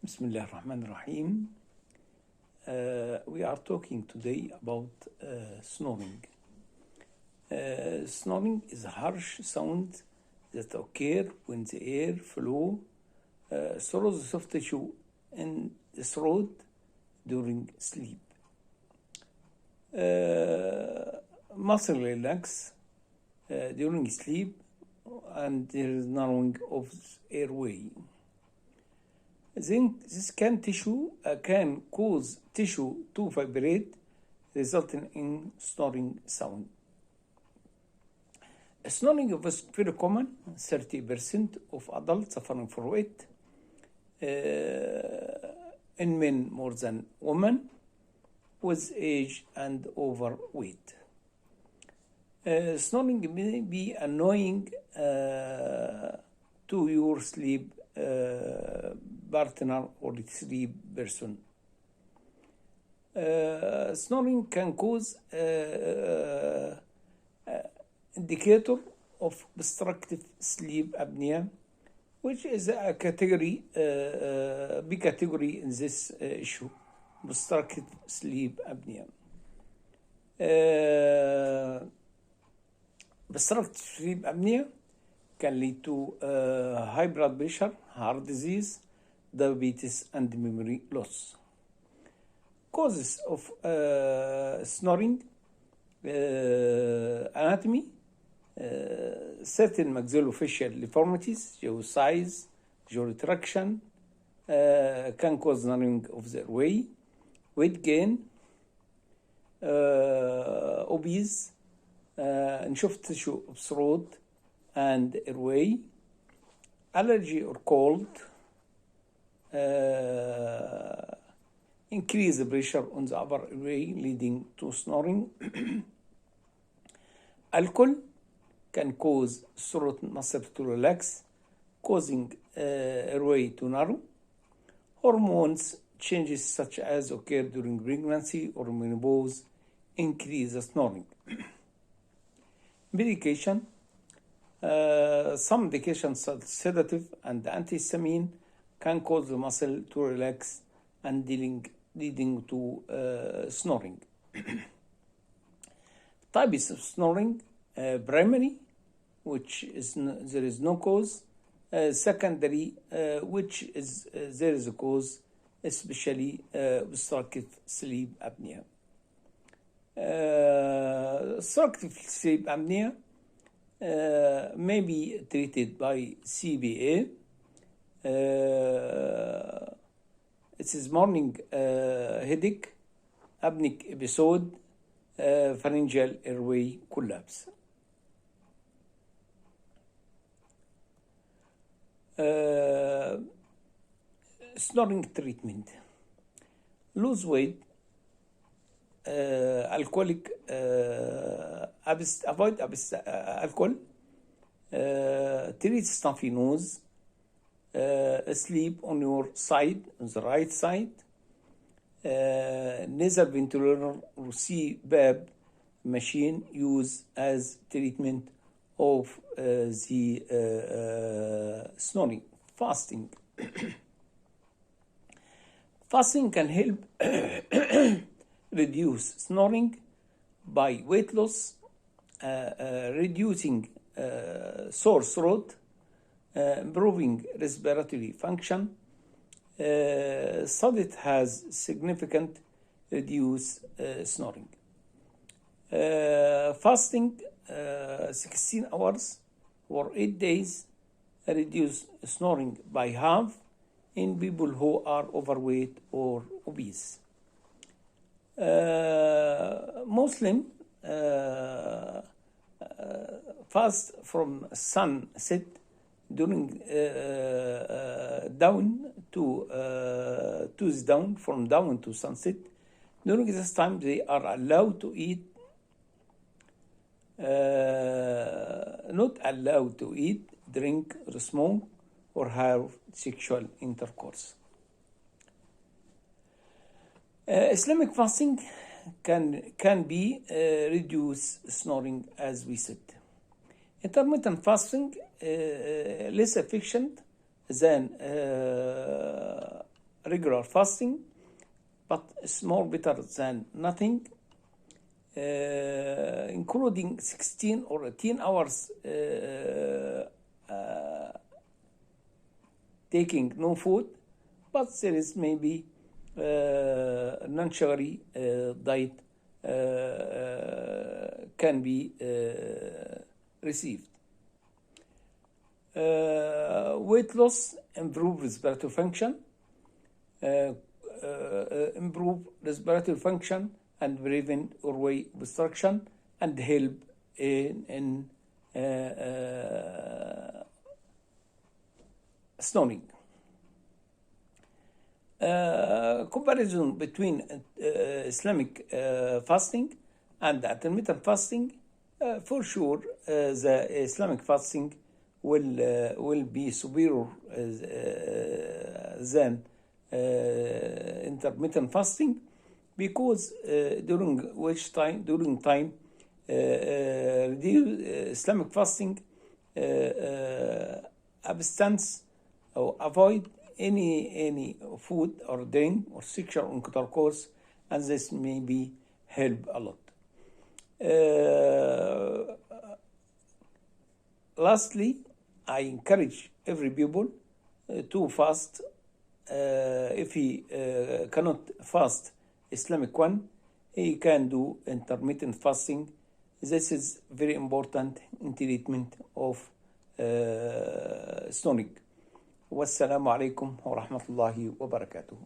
Bismillah ar-Rahman ar-Rahim. We are talking today about snoring. Snoring is a harsh sound that occurs when the air flow through the soft tissue in the throat during sleep. Muscle relax during sleep and there is narrowing of the airway. Then this can cause tissue to vibrate, resulting in snoring sound. Snoring is very common. 30% of adults suffering from it, in men more than women, with age and overweight. Snoring may be annoying to your sleep partner or sleep person. Snoring can cause indicator of obstructive sleep apnea, which is a category, big category in this issue, obstructive sleep apnea. Obstructive sleep apnea can lead to high blood pressure, heart disease, diabetes, and memory loss. Causes of snoring: anatomy, certain maxillofacial deformities, jaw size, jaw retraction, can cause narrowing of the airway. Weight gain, obese, enshufed tissue of throat and airway, allergy or cold, increase the pressure on the upper airway leading to snoring. Alcohol can cause throat muscle to relax, causing airway to narrow. Hormones changes such as occur during pregnancy or menopause increase the snoring. Medication. Some medications, sedative and antihistamine, can cause the muscle to relax and leading to snoring. Types of snoring: primary, which is there is no cause; secondary, which is there is a cause, especially obstructive sleep apnea. Obstructive sleep apnea may be treated by CPAP. It is morning headache, apneic episode, pharyngeal airway collapse. Snoring treatment: lose weight, alcoholic, avoid alcohol, treat stuffy nose, sleep on your side, on the right side, nasal ventilator or CPAP machine used as treatment of the snoring. Fasting. Fasting can help reduce snoring by weight loss, reducing sore throat, improving respiratory function. Study has significant reduced snoring. Fasting 16 hours or 8 days reduce snoring by half in people who are overweight or obese. Muslim fast from sunset during from dawn to sunset. During this time, they are allowed to eat, not allowed to eat, drink, or smoke, or have sexual intercourse. Islamic fasting can be reduce snoring, as we said. Intermittent fasting less efficient than regular fasting, but it's more better than nothing, including 16 or 18 hours taking no food, but there is maybe non-sugary diet can be received. Weight loss, improve respiratory function, and prevent airway obstruction, and help in snoring. Comparison between Islamic fasting and intermittent fasting. For sure, the Islamic fasting will be superior than intermittent fasting, because during Islamic fasting abstinence or avoid any food or drink or sexual intercourse, and this maybe help a lot. Lastly, I encourage every people to fast. If he cannot fast Islamic one, he can do intermittent fasting. This is very important in treatment of snoring. Wassalamu alaikum wa rahmatullahi wa barakatuh.